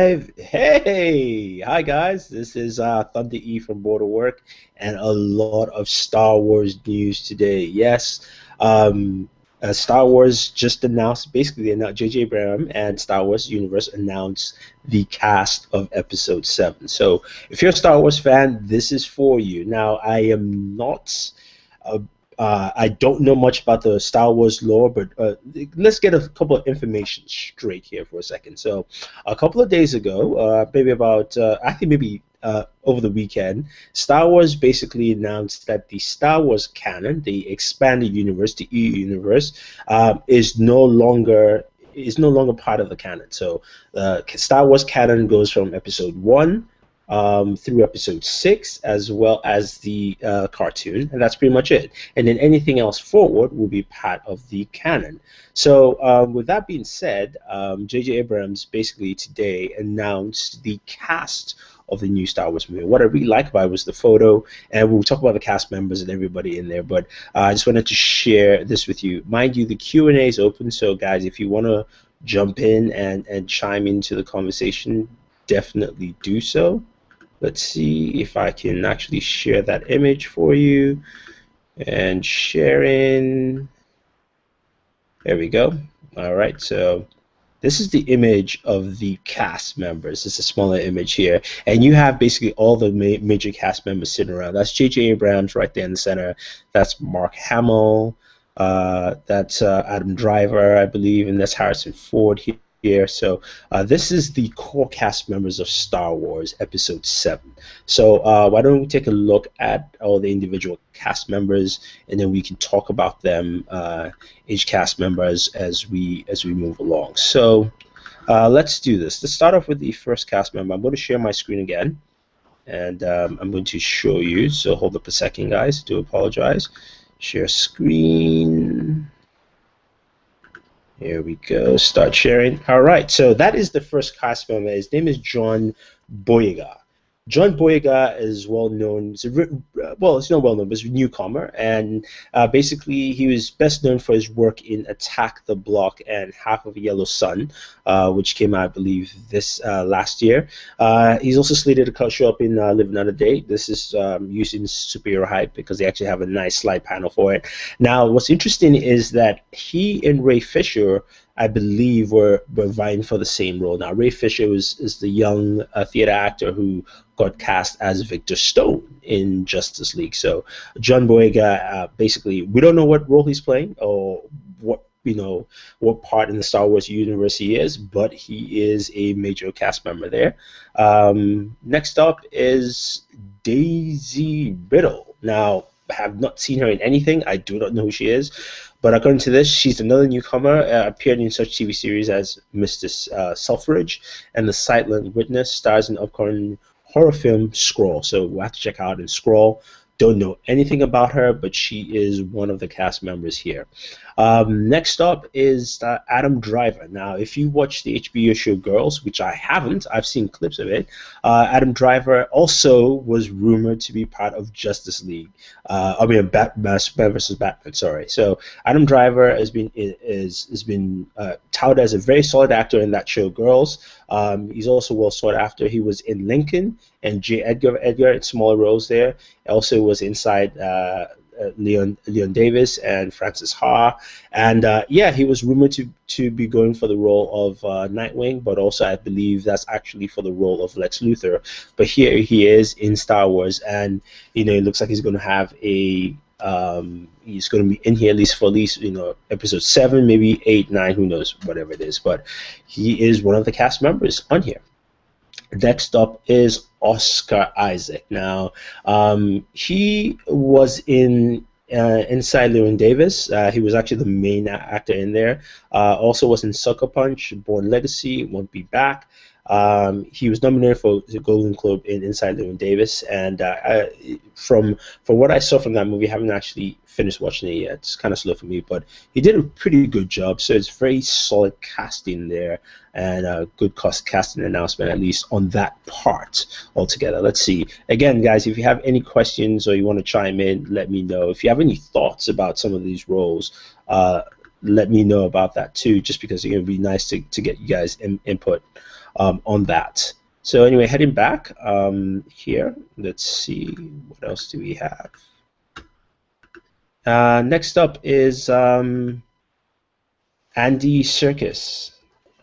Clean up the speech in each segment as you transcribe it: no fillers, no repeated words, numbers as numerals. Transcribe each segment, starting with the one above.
live. Hey, hi guys. This is Thunder E from Borderwork, and a lot of Star Wars news today. Yes, Star Wars just announced, basically, J.J. Abrams and Star Wars Universe announced the cast of Episode 7. So, if you're a Star Wars fan, this is for you. Now, I am not a I don't know much about the Star Wars lore, but let's get a couple of information straight here for a second. So, a couple of days ago, maybe about, over the weekend, Star Wars basically announced that the Star Wars canon, the expanded universe, the EU universe, is no longer part of the canon. So, Star Wars canon goes from Episode 1 through Episode 6, as well as the cartoon, and that's pretty much it. And then anything else forward will be part of the canon. So with that being said, J.J. Abrams basically today announced the cast of the new Star Wars movie. What I really like about it was the photo, and we'll talk about the cast members and everybody in there, but I just wanted to share this with you. Mind you, the Q&A is open, so guys, if you want to jump in and chime into the conversation, definitely do so. Let's see if I can actually share that image for you. And sharing. There we go. All right, so this is the image of the cast members. It's a smaller image here. And you have basically all the major cast members sitting around. That's J.J. Abrams right there in the center. That's Mark Hamill. That's Adam Driver, I believe. And that's Harrison Ford here. So this is the core cast members of Star Wars Episode 7. So why don't we take a look at all the individual cast members, and then we can talk about them, each cast members, as we move along. So let's do this. Let's start off with the first cast member. I'm going to share my screen again, and I'm going to show you. So hold up a second, guys. Do apologize. Share screen. Here we go. Start sharing. All right. So that is the first cast member. His name is John Boyega. John Boyega is well known. Well, it's not well known, but he's a newcomer, and basically he was best known for his work in Attack the Block and Half of a Yellow Sun, which came out, I believe, this last year. He's also slated to show up in Live Another Day. This is using superhero hype because they actually have a nice slide panel for it. Now, what's interesting is that he and Ray Fisher, I believe, were vying for the same role. Now, Ray Fisher is the young theater actor who got cast as Victor Stone in Justice League. So John Boyega, basically, we don't know what role he's playing or what part in the Star Wars universe he is, but he is a major cast member there. Next up is Daisy Ridley. Now, I have not seen her in anything. I do not know who she is. But according to this, she's another newcomer, appeared in such TV series as Mr. Selfridge and The Silent Witness, stars in the upcoming horror film Scroll. So we'll have to check out in Scroll. Don't know anything about her, but she is one of the cast members here. Next up is Adam Driver. Now, if you watch the HBO show Girls, which I haven't, I've seen clips of it. Adam Driver also was rumored to be part of Justice League. Batman versus Batman. Sorry. So Adam Driver has been touted as a very solid actor in that show Girls. He's also well sought after. He was in Lincoln and J. Edgar in smaller roles there. Also was inside Leon Davis and Francis Ha, and he was rumored to be going for the role of Nightwing, but also I believe that's actually for the role of Lex Luthor. But here he is in Star Wars, and it looks like he's going to have he's going to be in here at least Episode 7, maybe 8, 9, who knows, whatever it is. But he is one of the cast members on here. Next up is Oscar Isaac. Now, he was in inside Llewyn Davis. He was actually the main actor in there. Also was in Sucker Punch, Born Legacy, Won't Be Back. He was nominated for the Golden Globe in Inside Llewyn Davis, and from what I saw from that movie, I haven't actually finished watching it yet. It's kind of slow for me, but he did a pretty good job. So it's very solid casting there, and a good casting announcement, at least on that part altogether. Let's see. Again, guys, if you have any questions or you want to chime in, let me know. If you have any thoughts about some of these roles, let me know about that too, just because it would be nice to get you guys input. on that. So anyway, heading back here, let's see what else do we have. Next up is Andy Serkis.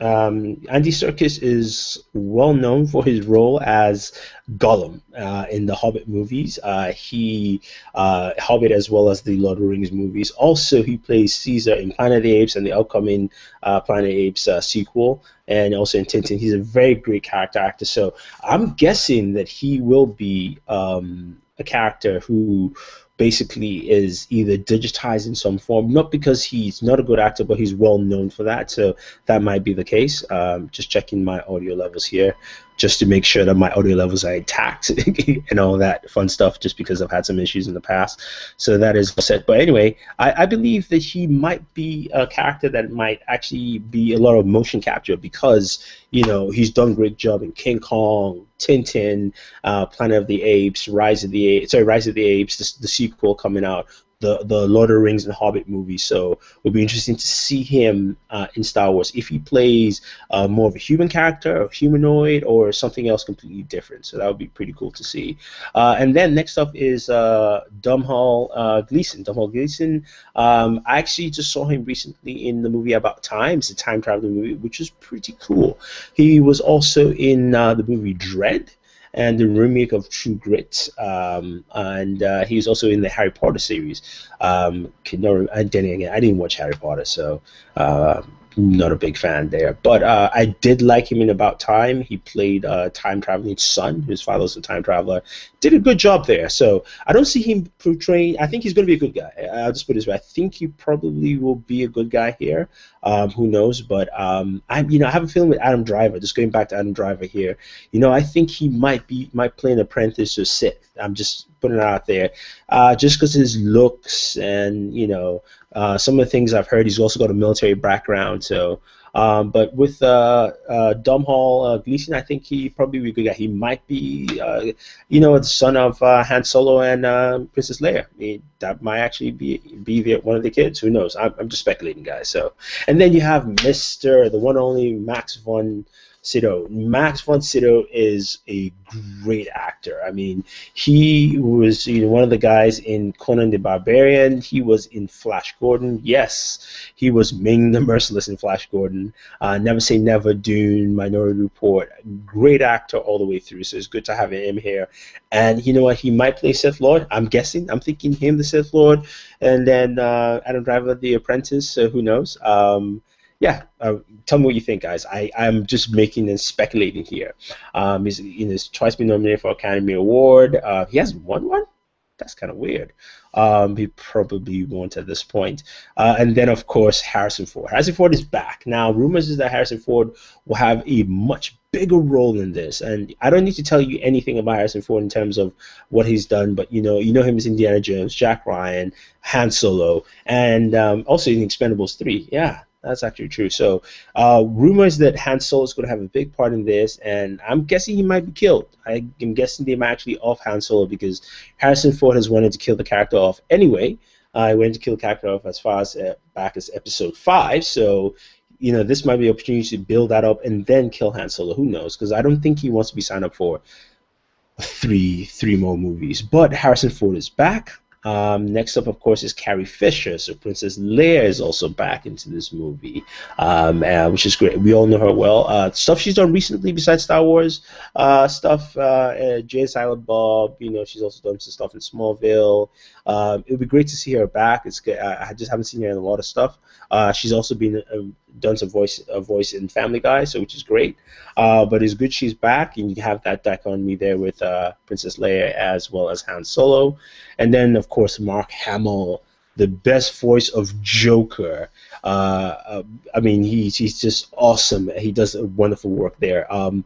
Andy Serkis is well known for his role as Gollum in the Hobbit movies. He Hobbit as well as the Lord of the Rings movies. Also, he plays Caesar in Planet of the Apes and the upcoming Planet of the Apes sequel, and also in Tintin. He's a very great character actor. So I'm guessing that he will be a character who basically is either digitized in some form, not because he's not a good actor, but he's well known for that. So that might be the case. Just checking my audio levels here, just to make sure that my audio levels are intact and all that fun stuff, just because I've had some issues in the past. So that is set. But anyway, I believe that he might be a character that might actually be a lot of motion capture, because he's done a great job in King Kong, Tintin, Planet of the Apes, Rise of the Apes, the sequel coming out, the Lord of the Rings and Hobbit movies. So it'll be interesting to see him in Star Wars, if he plays more of a human character, a humanoid, or something else completely different. So that would be pretty cool to see. And then next up is Domhnall Gleeson. Domhnall Gleeson, I actually just saw him recently in the movie About Time. It's a time traveling movie, which is pretty cool. He was also in the movie Dread and the remake of True Grit, and he's also in the Harry Potter series. I didn't watch Harry Potter, so not a big fan there. But I did like him in About Time. He played time traveling son, whose father was a time traveler. Did a good job there. So I don't see him portraying. I think he's going to be a good guy. I'll just put it this way. I think he probably will be a good guy here. Who knows? But I have a feeling with Adam Driver. Just going back to Adam Driver here. I think he might play an apprentice to Sith. I'm just putting it out there, just because his looks and some of the things I've heard. He's also got a military background. So, but with Domhnall Gleeson, I think he probably be a good guy. He might be, the son of Han Solo and Princess Leia. I mean, that might actually be one of the kids. Who knows? I'm just speculating, guys. So, and then you have the one and only Max von Sydow. Max von Sydow is a great actor. I mean, he was one of the guys in Conan the Barbarian. He was in Flash Gordon. Yes, he was Ming the Merciless in Flash Gordon. Never Say Never, Dune, Minority Report. Great actor all the way through. So it's good to have him here. And you know what? He might play Sith Lord. I'm thinking him the Sith Lord, and then Adam Driver the Apprentice. So who knows? Tell me what you think, guys. I'm just making and speculating here. He's twice been nominated for Academy Award. He hasn't won one? That's kind of weird. He probably won't at this point. And then, of course, Harrison Ford. Harrison Ford is back. Now, rumors is that Harrison Ford will have a much bigger role in this. And I don't need to tell you anything about Harrison Ford in terms of what he's done, but you know him as Indiana Jones, Jack Ryan, Han Solo, and also in Expendables 3. Yeah. That's actually true. So, rumors that Han Solo is going to have a big part in this, and I'm guessing he might be killed. I'm guessing they might actually off Han Solo, because Harrison Ford has wanted to kill the character off anyway. He wanted to kill the character off as far as back as Episode 5. So, this might be an opportunity to build that up and then kill Han Solo. Who knows? Because I don't think he wants to be signed up for three more movies. But Harrison Ford is back. Next up, of course, is Carrie Fisher. So Princess Leia is also back into this movie, which is great. We all know her well. Stuff she's done recently besides Star Wars stuff, Jay and Silent Bob. She's also done some stuff in Smallville. It would be great to see her back. It's good. I just haven't seen her in a lot of stuff. She's also been done some voice in Family Guy, so which is great. But it's good she's back, and you have that dichotomy there with Princess Leia as well as Han Solo. And then, of course, Mark Hamill, the best voice of Joker. I mean, he's just awesome. He does wonderful work there. And,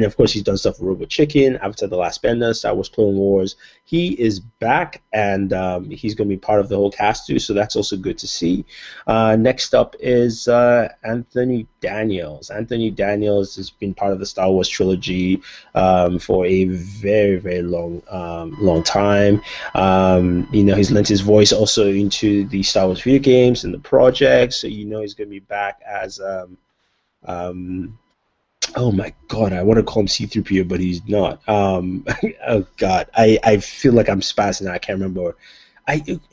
of course, he's done stuff with Robot Chicken, Avatar The Last Bender, Star Wars Clone Wars. He is back, and he's going to be part of the whole cast, too, so that's also good to see. Next up is Anthony Daniels. Anthony Daniels has been part of the Star Wars trilogy for a very, very long time. He's lent his voice also into the Star Wars video games and the projects, so he's going to be back as Oh my God, I want to call him C-3PO, but he's not. Oh God, I feel like I'm spazzing. I can't remember.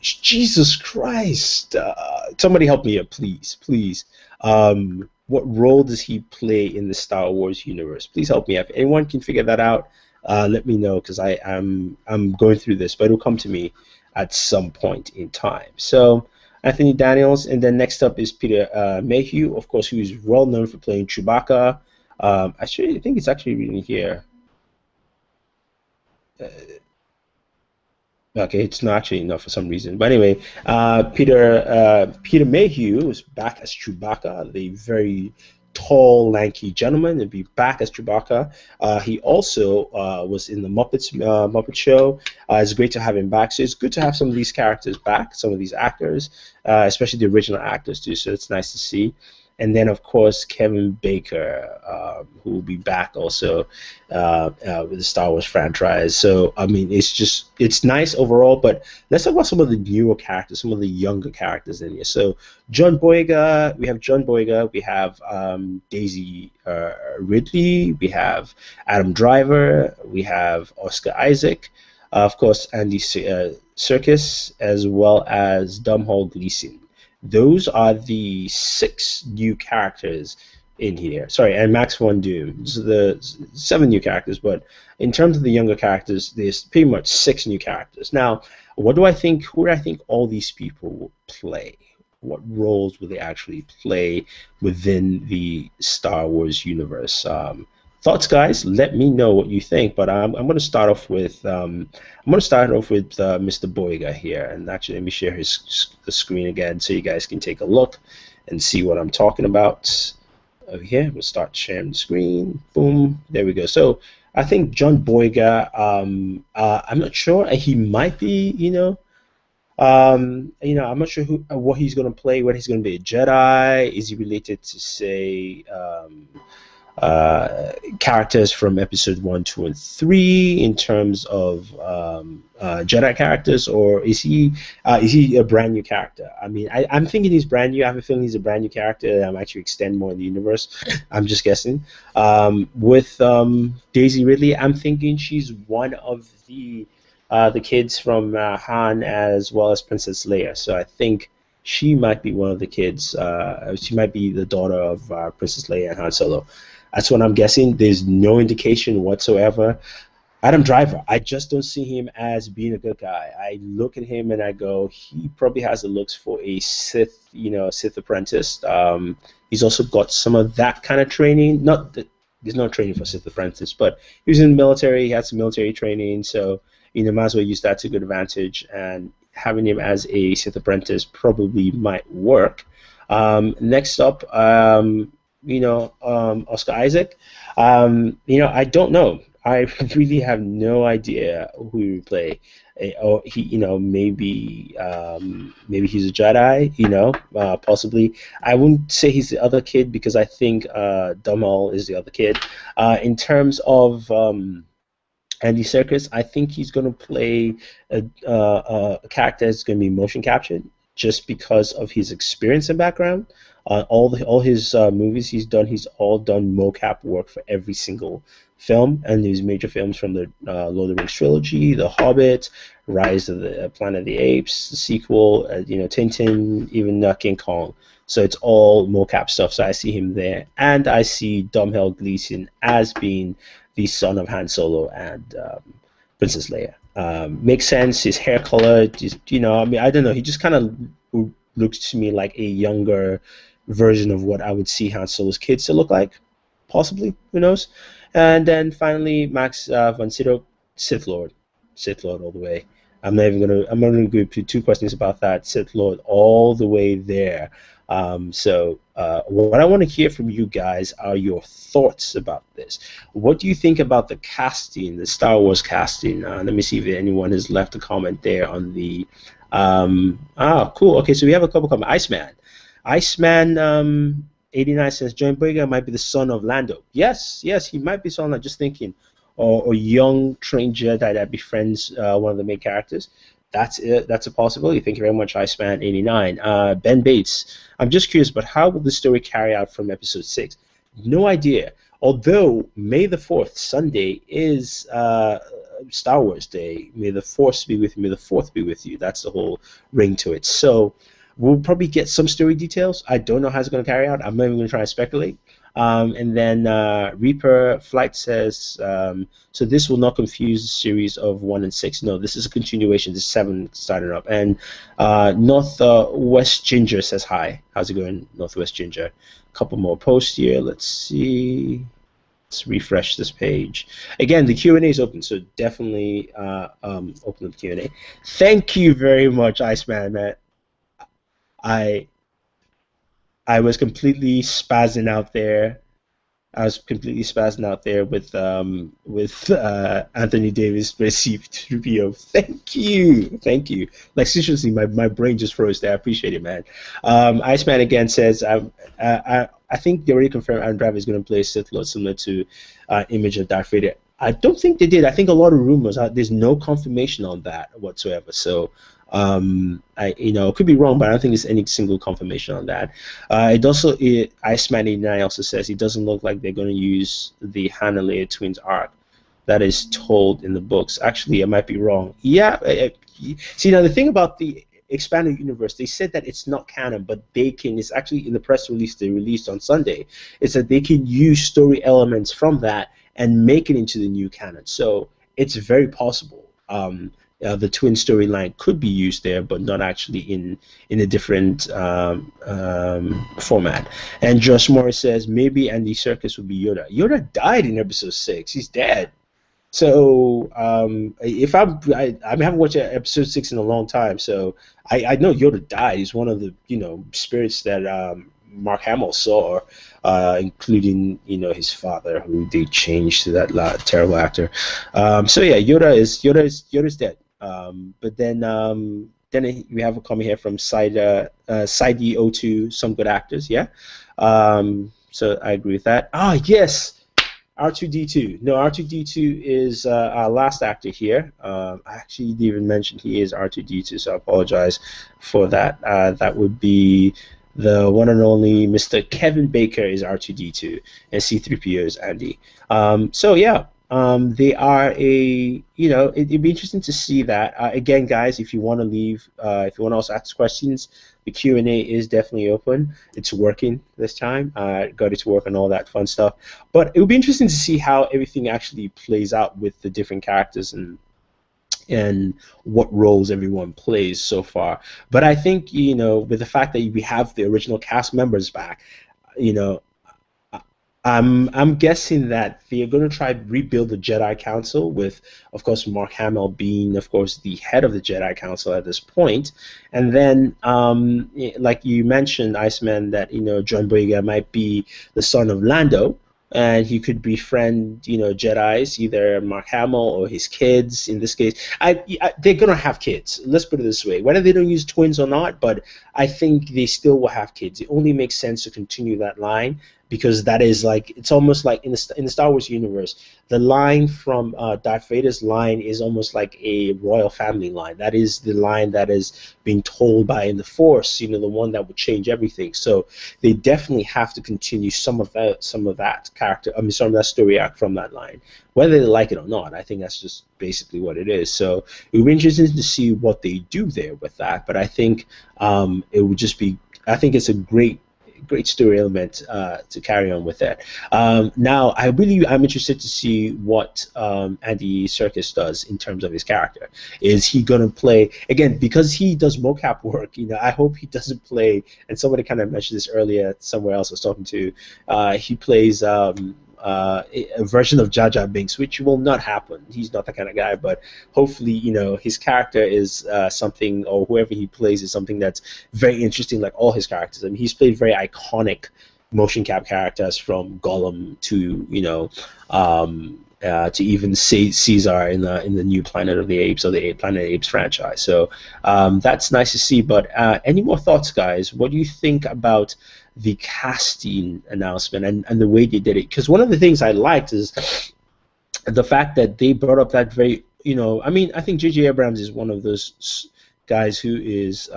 Jesus Christ! Somebody help me here, please, please. What role does he play in the Star Wars universe? Please help me. If anyone can figure that out, let me know because I'm going through this, but it'll come to me at some point in time. So Anthony Daniels, and then next up is Peter Mayhew, of course, who is well known for playing Chewbacca. Actually, I think it's actually written here. Okay, it's not actually enough for some reason. But anyway, Peter Mayhew is back as Chewbacca, the very tall, lanky gentleman, and be back as Chewbacca. He also was in the Muppet Show. It's great to have him back. So it's good to have some of these characters back, some of these actors, especially the original actors too. So it's nice to see. And then, of course, Kevin Baker, who will be back also with the Star Wars franchise. So, I mean, it's nice overall, but let's talk about some of the newer characters, some of the younger characters in here. So, John Boyega, we have Daisy Ridley, we have Adam Driver, we have Oscar Isaac, of course, Andy Serkis, as well as Domhnall Gleeson. Those are the 6 new characters in here. Sorry, and Max von Doom. So the 7 new characters, but in terms of the younger characters, there's pretty much 6 new characters. Now, what do I think? Who do I think all these people will play? What roles will they actually play within the Star Wars universe? Thoughts, guys? Let me know what you think. But I'm going to start off with Mr. Boyega here, and actually let me share the screen again so you guys can take a look and see what I'm talking about. Over here, we'll start sharing the screen. Boom, there we go. So I think John Boyega. I'm not sure. He might be, I'm not sure what he's going to play. Whether he's going to be a Jedi. Is he related to say? Characters from episode 1, 2, and 3 in terms of Jedi characters, or is he a brand new character? I mean, I'm thinking he's brand new. I have a feeling he's a brand new character. I'm actually extend more in the universe. I'm just guessing. With Daisy Ridley, I'm thinking she's one of the kids from Han as well as Princess Leia. So I think she might be one of the kids. She might be the daughter of Princess Leia and Han Solo. That's what I'm guessing. There's no indication whatsoever. Adam Driver, I just don't see him as being a good guy. I look at him and I go, he probably has the looks for a Sith, Sith apprentice. He's also got some of that kind of training. Not that there's no training for Sith apprentice, but he was in the military. He had some military training, so might as well use that to good advantage. And having him as a Sith apprentice probably might work. Next up, Oscar Isaac. I don't know. I really have no idea who he would play. Or he, maybe he's a Jedi. Possibly. I wouldn't say he's the other kid because I think Domhnall is the other kid. In terms of Andy Serkis, I think he's going to play a character that's going to be motion captured, just because of his experience and background. All his movies he's all done mocap work for every single film, and his major films from the Lord of the Rings trilogy, The Hobbit, Rise of the Planet of the Apes, the sequel, Tintin, even King Kong. So it's all mocap stuff. So I see him there, and I see Domhnall Gleeson as being the son of Han Solo and Princess Leia. Makes sense. His hair color, I don't know. He just kind of looks to me like a younger version of what I would see Han Solo's kids to look like, possibly. Who knows? And then finally, Max von Sydow, Sith Lord all the way. I'm not gonna go through 2 questions about that. Sith Lord all the way there. So what I want to hear from you guys are your thoughts about this. What do you think about the casting, the Star Wars casting? Let me see if anyone has left a comment there on the. Cool. Okay, so we have a couple comments. Iceman 89 says John Boyega might be the son of Lando. Yes, he might be son. I'm just thinking, or young trained Jedi that befriends one of the main characters. That's it. That's a possibility. Thank you very much, Iceman 89. Ben Bates. I'm just curious, but how will the story carry out from episode 6? No idea. although May the 4th, Sunday, is Star Wars Day. May the Force be with you. May the Fourth be with you. That's the whole ring to it. So we'll probably get some story details. I don't know how it's going to carry out. I'm not even going to try to speculate. And then Reaper Flight says, so this will not confuse the series of 1 and 6. No, this is a continuation. This is 7 starting up. And Northwest Ginger says hi. How's it going, Northwest Ginger? A couple more posts here. Let's see. Let's refresh this page. Again, the Q&A is open, so definitely open the Q&A. Thank you very much, Iceman, man. I was completely spazzing out there. I was completely spazzing out there with Anthony Davis received 3PO. Thank you. Like seriously, my brain just froze there. I appreciate it, man. Iceman again says I think they already confirmed Adam Driver is going to play Sith Lord similar to Image of Darth Vader. I don't think they did. I think a lot of rumors. There's no confirmation on that whatsoever. So. I could be wrong, but I don't think there's any single confirmation on that. Iceman89 also says it doesn't look like they're going to use the Han and Leia twins arc that is told in the books. Actually, I might be wrong. Yeah, see now the thing about the expanded universe, they said that it's not canon, but they can. It's actually in the press release they released on Sunday. It's that they can use story elements from that and make it into the new canon. So it's very possible. The twin storyline could be used there, but not actually in a different format. And Josh Morris says maybe Andy Serkis would be Yoda. Yoda died in episode 6. He's dead. So if I haven't watched episode 6 in a long time, so I know Yoda died. He's one of the spirits that Mark Hamill saw, including his father, who they changed to that terrible actor. So yeah, Yoda's dead. But then we have a comment here from Sidey02, some good actors, yeah. So I agree with that. Yes, R2D2. No, R2D2 is our last actor here. I actually didn't even mention he is R2D2, so I apologize for that. That would be the one and only Mr. Kevin Baker is R2D2, and C-3PO is Andy. So yeah. They are it'd be interesting to see that. Again, guys, if you want to leave, if you want to also ask questions, the Q&A is definitely open. It's working this time. Got it to work and all that fun stuff. But it would be interesting to see how everything actually plays out with the different characters and what roles everyone plays so far. But I think, with the fact that we have the original cast members back, I'm guessing that they're going to try to rebuild the Jedi Council with, of course, Mark Hamill being, of course, the head of the Jedi Council at this point. And then, like you mentioned, Iceman, that, John Boyega might be the son of Lando, and he could befriend, Jedis, either Mark Hamill or his kids. In this case, they're going to have kids. Let's put it this way. Whether they don't use twins or not, but I think they still will have kids. It only makes sense to continue that line, because that is it's almost like in the Star Wars universe, the line from Darth Vader's line is almost like a royal family line. That is the line that is being told by in the Force, the one that would change everything. So they definitely have to continue some of that character. Some of that story arc from that line, whether they like it or not. I think that's just basically what it is. So it would be interesting to see what they do there with that. But I think it would just be. I think it's a great story element to carry on with that. Now, I'm interested to see what Andy Serkis does in terms of his character. Is he going to play, again, because he does mocap work, I hope he doesn't play, and somebody kind of mentioned this earlier somewhere else I was talking to, he plays a version of Jar Jar Binks, which will not happen. He's not that kind of guy, but hopefully, his character is something, or whoever he plays is something that's very interesting, like all his characters. I mean, he's played very iconic motion cap characters, from Gollum to, to even Caesar in the new Planet of the Apes, or the Planet of the Apes franchise. So that's nice to see. But any more thoughts, guys? What do you think about the casting announcement and the way they did it? Because one of the things I liked is the fact that they brought up that very, I think J.J. Abrams is one of those guys who is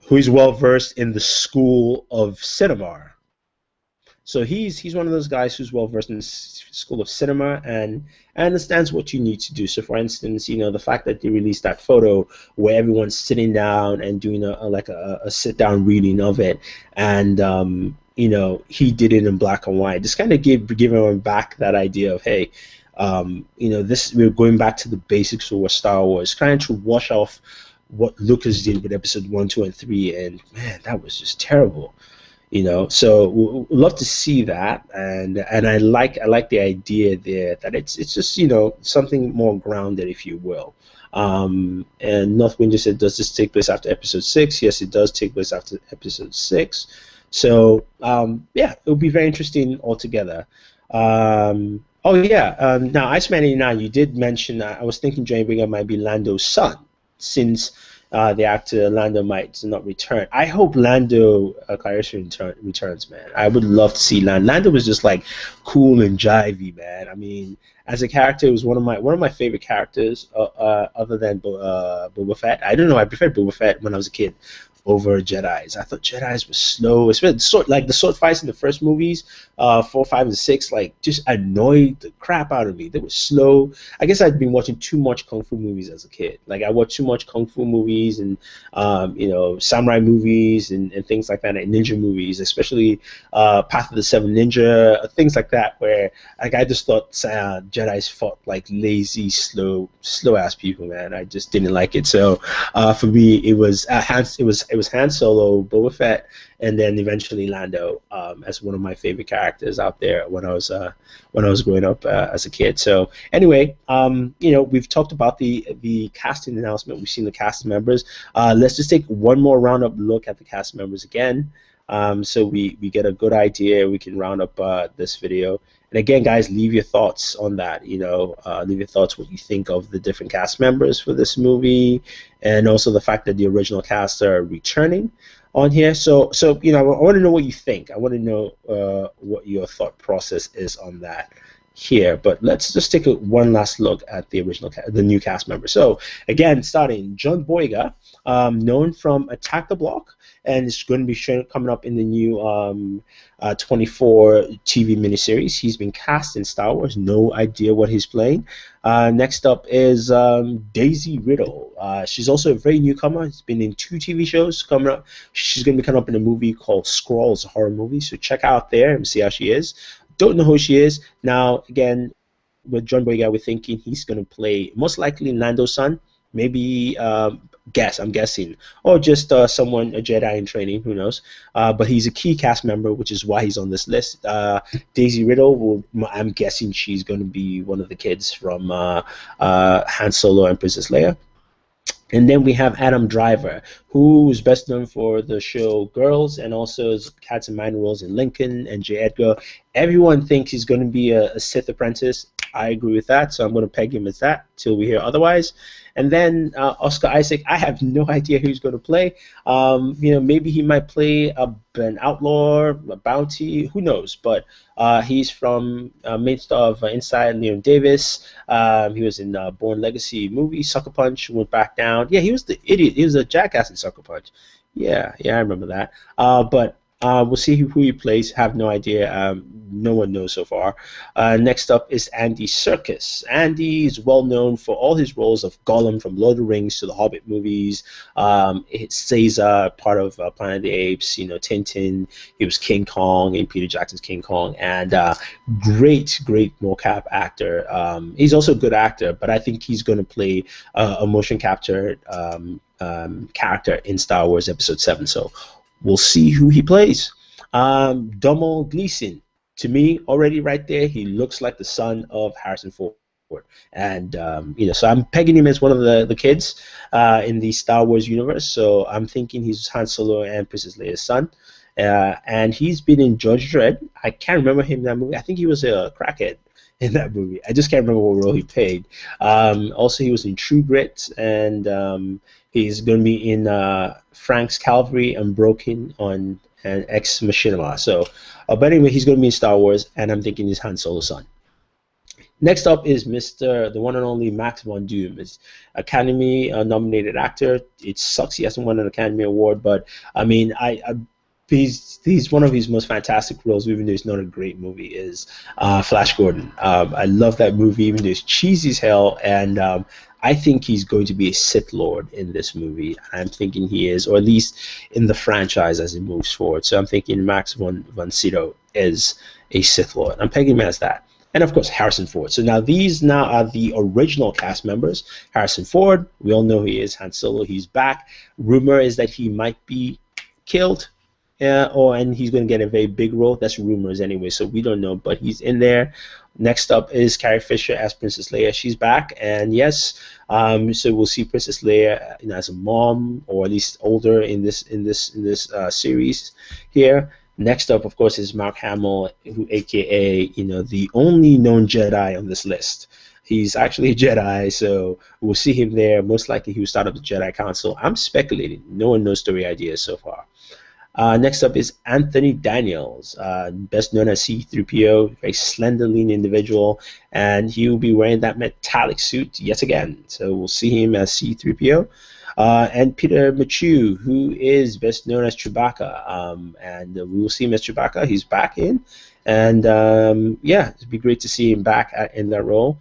well versed in the school of cinema. So he's one of those guys who's well versed in the school of cinema and understands what you need to do. So for instance, the fact that they released that photo where everyone's sitting down and doing a sit down reading of it, and he did it in black and white. Just kind of giving him back that idea of, hey, this, we're going back to the basics of what Star Wars, trying to wash off what Lucas did with episode 1, 2, and 3, and man, that was just terrible. So we'd love to see that, and I like the idea there that it's just something more grounded, if you will. And Northwind just said, does this take place after episode 6? Yes, it does take place after episode 6. So yeah, it'll be very interesting altogether. Oh yeah, now Iceman 89, you did mention, I was thinking John Boyega might be Lando's son, since the actor Lando might not return. I hope Lando Calrissian returns, man. I would love to see Lando. Lando was just like cool and jivey, man. I mean, as a character, it was one of my favorite characters, other than Boba Fett. I don't know, I preferred Boba Fett when I was a kid over Jedis. I thought Jedis were slow. Especially the sword fights in the first movies, 4, 5, and 6, like just annoyed the crap out of me. They were slow. I guess I'd been watching too much kung fu movies as a kid. Like I watched too much kung fu movies and samurai movies and things like that, and ninja movies, especially Path of the Seven Ninja, things like that, where like I just thought Jedis fought like lazy, slow ass people, man. I just didn't like it. So for me, it was Han Solo, Boba Fett, and then eventually Lando as one of my favorite characters out there when I was growing up as a kid. So anyway, we've talked about the casting announcement. We've seen the cast members. Let's just take one more roundup look at the cast members again, so we get a good idea. We can round up this video. And again, guys, leave your thoughts on that. Leave your thoughts, what you think of the different cast members for this movie, and also the fact that the original cast are returning on here. So I want to know what you think. I want to know what your thought process is on that here. But let's just take one last look at the new cast members. So again, starting John Boyega, known from Attack the Block, and it's going to be coming up in the new 24 TV miniseries. He's been cast in Star Wars. No idea what he's playing. Next up is Daisy Ridley. She's also a very newcomer. She's been in 2 TV shows coming up. She's going to be coming up in a movie called Skrulls, a horror movie. So check out there and see how she is. Don't know who she is. Now, again, with John Boyega, we're thinking he's going to play most likely Lando's son. Maybe I'm guessing, or just someone, a Jedi in training, who knows? But he's a key cast member, which is why he's on this list. Daisy Ridley, I'm guessing she's going to be one of the kids from Han Solo and Princess Leia. And then we have Adam Driver, who's best known for the show Girls, and also has had some minor roles in Lincoln and J. Edgar. Everyone thinks he's going to be a Sith apprentice. I agree with that, so I'm going to peg him as that till we hear otherwise. And then Oscar Isaac, I have no idea who he's going to play. Maybe he might play an outlaw, a bounty, who knows? But he's from main star of Inside Llewyn Davis. He was in Bourne Legacy movie, Sucker Punch, went back down. Yeah, he was the idiot. He was a jackass in Sucker Punch. Yeah, I remember that. But we'll see who he plays. Have no idea. No one knows so far. Next up is Andy Serkis. Andy is well known for all his roles of Gollum from Lord of the Rings to the Hobbit movies. It's Caesar, part of Planet of the Apes. Tintin. He was King Kong in Peter Jackson's King Kong, and great mocap actor. He's also a good actor, but I think he's going to play a motion capture character in Star Wars Episode 7. So we'll see who he plays. Domhnall Gleeson. To me, already right there, he looks like the son of Harrison Ford. And, so I'm pegging him as one of the kids in the Star Wars universe. So I'm thinking he's Han Solo and Princess Leia's son. And he's been in Judge Dredd. I can't remember him in that movie. I think he was a crackhead in that movie. I just can't remember what role he played. Also, he was in True Grit, and he's going to be in Frank's Calvary Unbroken on and Ex Machinima. So, but anyway, he's going to be in Star Wars, and I'm thinking he's Han Solo's son. Next up is the one and only Max von Doom. He's Academy nominated actor. It sucks he hasn't won an Academy Award, but I mean, he's one of his most fantastic roles, even though it's not a great movie, is Flash Gordon. I love that movie, even though it's cheesy as hell, and I think he's going to be a Sith Lord in this movie. I'm thinking he is, or at least in the franchise as it moves forward. So I'm thinking Max von Sydow is a Sith Lord. I'm pegging him as that. And of course, Harrison Ford. So now these are the original cast members. Harrison Ford, we all know who he is. Han Solo, he's back. Rumor is that he might be killed, and he's going to get a very big role. That's rumors anyway, so we don't know, but he's in there. Next up is Carrie Fisher as Princess Leia. She's back, and yes, so we'll see Princess Leia as a mom, or at least older in this series here. Next up, of course, is Mark Hamill, who, aka the only known Jedi on this list. He's actually a Jedi, so we'll see him there. Most likely, he will start up the Jedi Council. I'm speculating. No one knows story ideas so far. Next up is Anthony Daniels, best known as C-3PO, very slender, lean individual, and he will be wearing that metallic suit yet again. So we'll see him as C-3PO. And Peter Machew, who is best known as Chewbacca, and we will see him as Chewbacca. He's back in, and yeah, it'd be great to see him back in that role.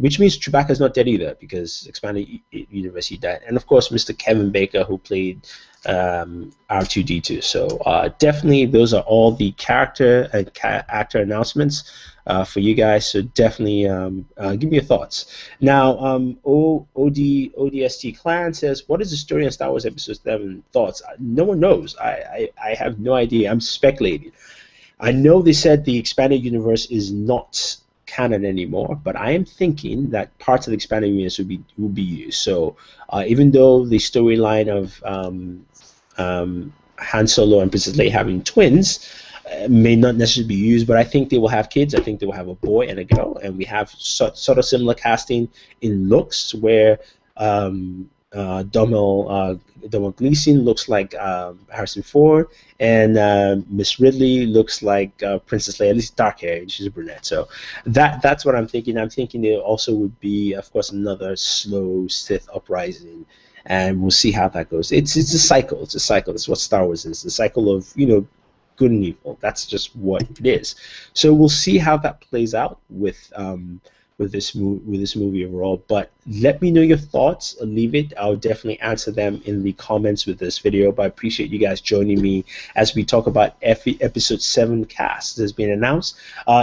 Which means Chewbacca is not dead either, because Expanded Universe he died. And of course, Mr. Kevin Baker, who played R2-D2. So definitely, those are all the character and actor announcements for you guys. So definitely give me your thoughts. Now, ODST Clan says, "What is the story on Star Wars Episode 7? Thoughts?" No one knows. I have no idea. I'm speculating. I know they said the Expanded Universe is not canon anymore, but I am thinking that parts of the Expanded Universe will be used. So even though the storyline of Han Solo and Princess Leia having twins may not necessarily be used, but I think they will have kids. I think they will have a boy and a girl, and we have sort of similar casting in looks, where Domhnall Gleeson looks like Harrison Ford, and Miss Ridley looks like Princess Leia, at least dark hair. She's a brunette. So that's what I'm thinking. I'm thinking there also would be, of course, another slow Sith uprising, and we'll see how that goes. It's a cycle. It's a cycle. That's what Star Wars is. The cycle of good and evil. That's just what it is. So we'll see how that plays out with this movie overall. But let me know your thoughts. Leave it. I'll definitely answer them in the comments with this video. But I appreciate you guys joining me as we talk about Episode 7 cast that's been announced.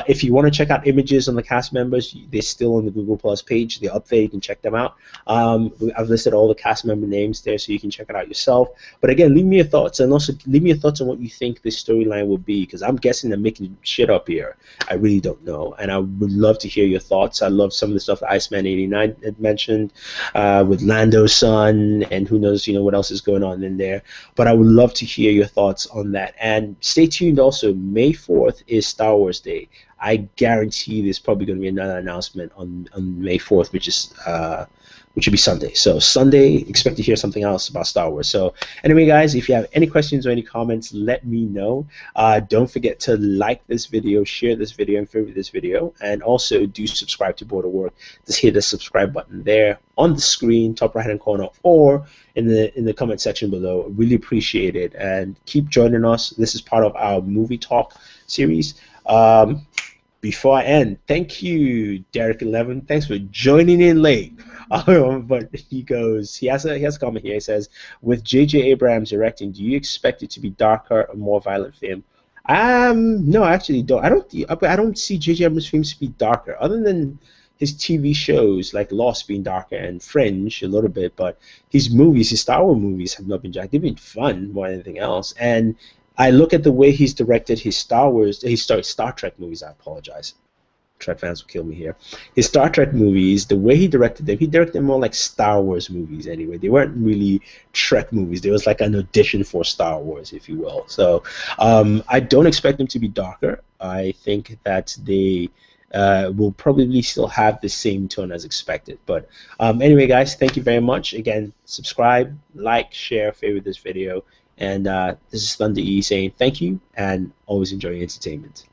If you want to check out images on the cast members, they're still on the Google Plus page. They're up there. You can check them out. I've listed all the cast member names there, so you can check it out yourself. But again, leave me your thoughts, and also leave me your thoughts on what you think this storyline will be, because I'm guessing I'm making shit up here. I really don't know, and I would love to hear your thoughts. I love some of the stuff that Iceman89 had mentioned with Lando's son, and who knows, what else is going on in there. But I would love to hear your thoughts on that. And stay tuned also. May 4th is Star Wars Day. I guarantee there's probably going to be another announcement on May 4th, which would be Sunday. So Sunday, expect to hear something else about Star Wars. So anyway, guys, if you have any questions or any comments, let me know. Don't forget to like this video, share this video, and favorite this video. And also do subscribe to Boyega. Just hit the subscribe button there on the screen, top right-hand corner, or in the comment section below. Really appreciate it. And keep joining us. This is part of our movie talk series. Before I end, thank you, Derek11. Thanks for joining in late. But he has a comment here. He says, with J.J. Abrams directing, do you expect it to be darker or more violent film? No, I actually don't. I don't see J.J. Abrams films to be darker, other than his TV shows like Lost being darker and Fringe a little bit. But his movies, his Star Wars movies, have not been dark. They've been fun more than anything else. And I look at the way he's directed his Star Trek movies. I apologize. Trek fans will kill me here. His Star Trek movies, the way he directed them more like Star Wars movies anyway. They weren't really Trek movies. There was like an audition for Star Wars, if you will. So I don't expect them to be darker. I think that they will probably still have the same tone as expected. But anyway, guys, thank you very much. Again, subscribe, like, share, favorite this video. And this is Thunder E saying thank you, and always enjoy your entertainment.